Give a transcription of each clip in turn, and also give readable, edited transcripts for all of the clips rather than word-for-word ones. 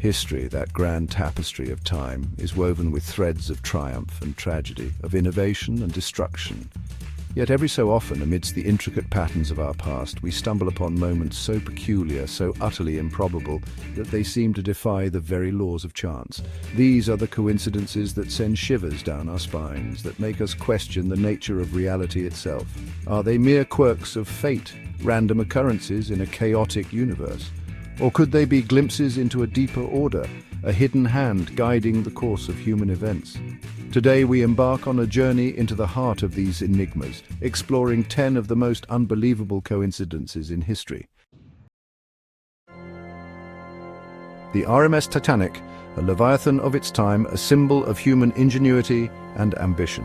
History, that grand tapestry of time, is woven with threads of triumph and tragedy, of innovation and destruction. Yet every so often, amidst the intricate patterns of our past, we stumble upon moments so peculiar, so utterly improbable, that they seem to defy the very laws of chance. These are the coincidences that send shivers down our spines, that make us question the nature of reality itself. Are they mere quirks of fate, random occurrences in a chaotic universe? Or could they be glimpses into a deeper order, a hidden hand guiding the course of human events? Today we embark on a journey into the heart of these enigmas, exploring 10 of the most unbelievable coincidences in history. The RMS Titanic, a leviathan of its time, a symbol of human ingenuity and ambition.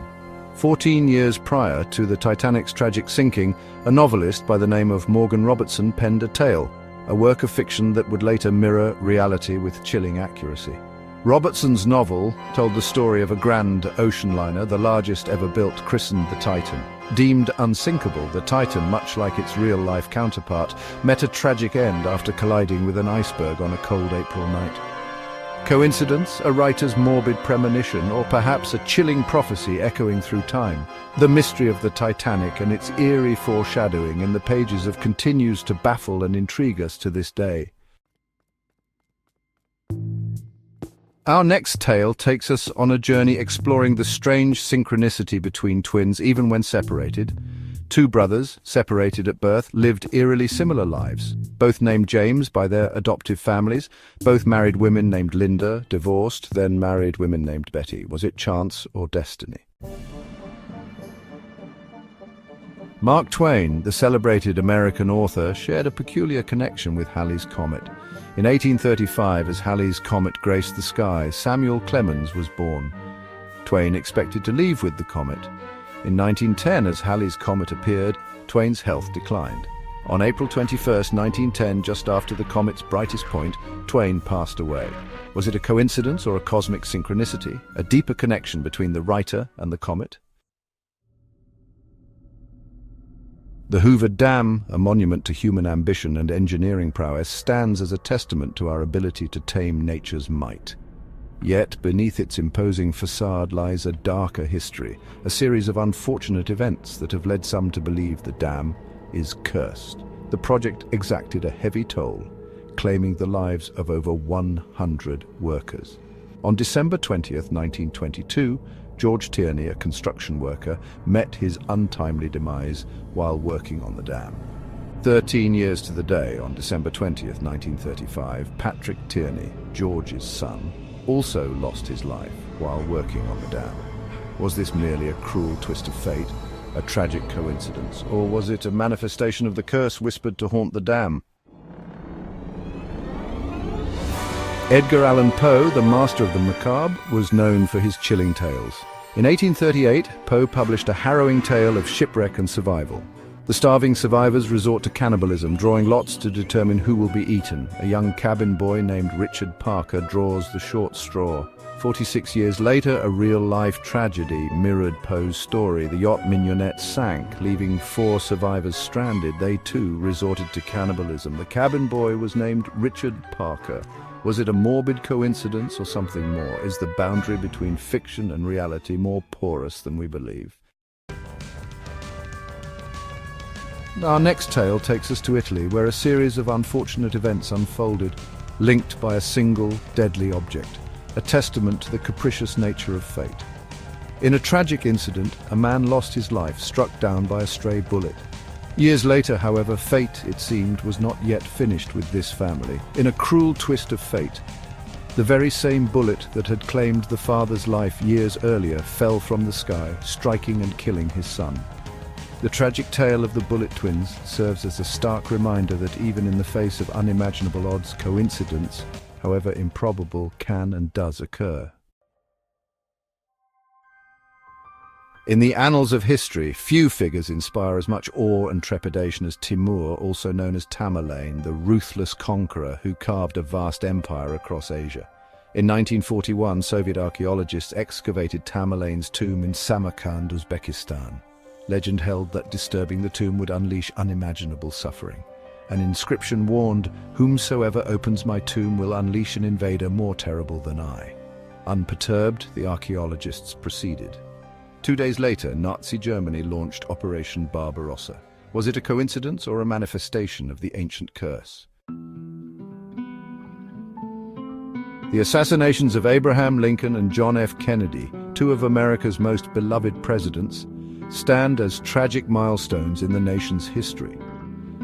14 years prior to the Titanic's tragic sinking, a novelist by the name of Morgan Robertson penned a tale, a work of fiction that would later mirror reality with chilling accuracy. Robertson's novel told the story of a grand ocean liner, the largest ever built, christened the Titan. Deemed unsinkable, the Titan, much like its real-life counterpart, met a tragic end after colliding with an iceberg on a cold April night. Coincidence, a writer's morbid premonition, or perhaps a chilling prophecy echoing through time? The mystery of the Titanic and its eerie foreshadowing in the pages of continues to baffle and intrigue us to this day. Our next tale takes us on a journey exploring the strange synchronicity between twins even when separated. Two brothers, separated at birth, lived eerily similar lives. Both named James by their adoptive families, both married women named Linda, divorced, then married women named Betty. Was it chance or destiny? Mark Twain, the celebrated American author, shared a peculiar connection with Halley's Comet. In 1835, as Halley's Comet graced the sky, Samuel Clemens was born. Twain expected to leave with the comet. In 1910, as Halley's Comet appeared, Twain's health declined. On April 21, 1910, just after the comet's brightest point, Twain passed away. Was it a coincidence or a cosmic synchronicity? A deeper connection between the writer and the comet? The Hoover Dam, a monument to human ambition and engineering prowess, stands as a testament to our ability to tame nature's might. Yet, beneath its imposing facade lies a darker history, a series of unfortunate events that have led some to believe the dam is cursed. The project exacted a heavy toll, claiming the lives of over 100 workers. On December 20th, 1922, George Tierney, a construction worker, met his untimely demise while working on the dam. 13 years to the day, on December 20th, 1935, Patrick Tierney, George's son, also lost his life while working on the dam. Was this merely a cruel twist of fate, a tragic coincidence, or was it a manifestation of the curse whispered to haunt the dam? Edgar Allan Poe, the master of the macabre, was known for his chilling tales. In 1838, Poe published a harrowing tale of shipwreck and survival. The starving survivors resort to cannibalism, drawing lots to determine who will be eaten. A young cabin boy named Richard Parker draws the short straw. 46 years later, a real-life tragedy mirrored Poe's story. The yacht Mignonette sank, leaving 4 survivors stranded. They too resorted to cannibalism. The cabin boy was named Richard Parker. Was it a morbid coincidence or something more? Is the boundary between fiction and reality more porous than we believe? Our next tale takes us to Italy, where a series of unfortunate events unfolded, linked by a single deadly object, a testament to the capricious nature of fate. In a tragic incident, a man lost his life, struck down by a stray bullet. Years later, however, fate, it seemed, was not yet finished with this family. In a cruel twist of fate, the very same bullet that had claimed the father's life years earlier fell from the sky, striking and killing his son. The tragic tale of the Bullet twins serves as a stark reminder that even in the face of unimaginable odds, coincidence, however improbable, can and does occur. In the annals of history, few figures inspire as much awe and trepidation as Timur, also known as Tamerlane, the ruthless conqueror who carved a vast empire across Asia. In 1941, Soviet archaeologists excavated Tamerlane's tomb in Samarkand, Uzbekistan. Legend held that disturbing the tomb would unleash unimaginable suffering. An inscription warned, "Whomsoever opens my tomb will unleash an invader more terrible than I." Unperturbed, the archaeologists proceeded. 2 days later, Nazi Germany launched Operation Barbarossa. Was it a coincidence or a manifestation of the ancient curse? The assassinations of Abraham Lincoln and John F. Kennedy, two of America's most beloved presidents, stand as tragic milestones in the nation's history.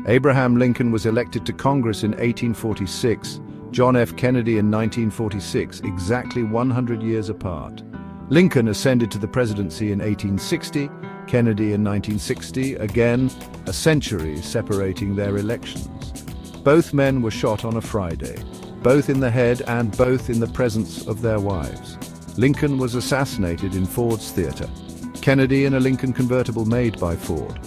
Abraham Lincoln was elected to Congress in 1846, John F. Kennedy in 1946, exactly 100 years apart. Lincoln ascended to the presidency in 1860, Kennedy in 1960, again, a century separating their elections. Both men were shot on a Friday, both in the head and both in the presence of their wives. Lincoln was assassinated in Ford's Theater, Kennedy in a Lincoln convertible made by Ford.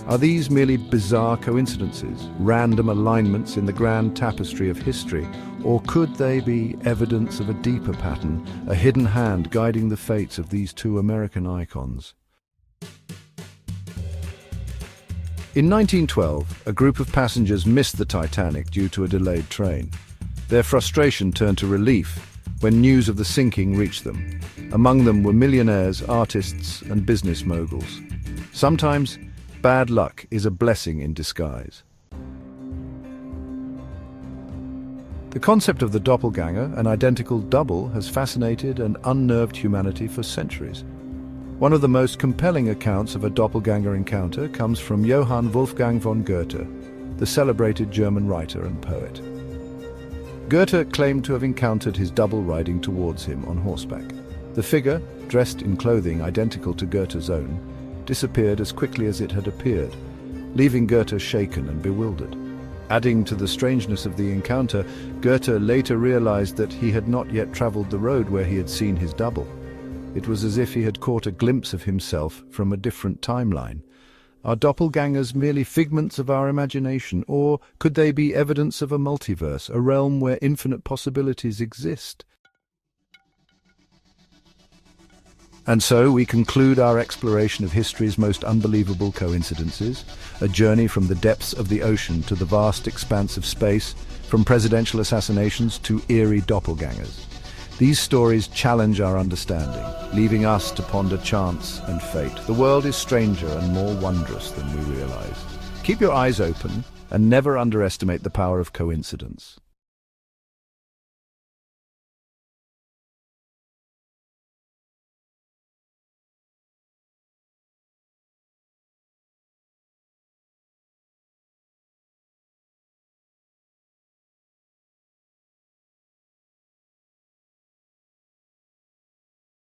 Are these merely bizarre coincidences, random alignments in the grand tapestry of history, or could they be evidence of a deeper pattern, a hidden hand guiding the fates of these two American icons? In 1912, a group of passengers missed the Titanic due to a delayed train. Their frustration turned to relief when news of the sinking reached them. Among them were millionaires, artists, and business moguls. Sometimes, bad luck is a blessing in disguise. The concept of the doppelganger, an identical double, has fascinated and unnerved humanity for centuries. One of the most compelling accounts of a doppelganger encounter comes from Johann Wolfgang von Goethe, the celebrated German writer and poet. Goethe claimed to have encountered his double riding towards him on horseback. The figure, dressed in clothing identical to Goethe's own, disappeared as quickly as it had appeared, leaving Goethe shaken and bewildered. Adding to the strangeness of the encounter, Goethe later realized that he had not yet traveled the road where he had seen his double. It was as if he had caught a glimpse of himself from a different timeline. Are doppelgangers merely figments of our imagination, or could they be evidence of a multiverse, a realm where infinite possibilities exist? And so we conclude our exploration of history's most unbelievable coincidences, a journey from the depths of the ocean to the vast expanse of space, from presidential assassinations to eerie doppelgangers. These stories challenge our understanding, leaving us to ponder chance and fate. The world is stranger and more wondrous than we realize. Keep your eyes open and never underestimate the power of coincidence.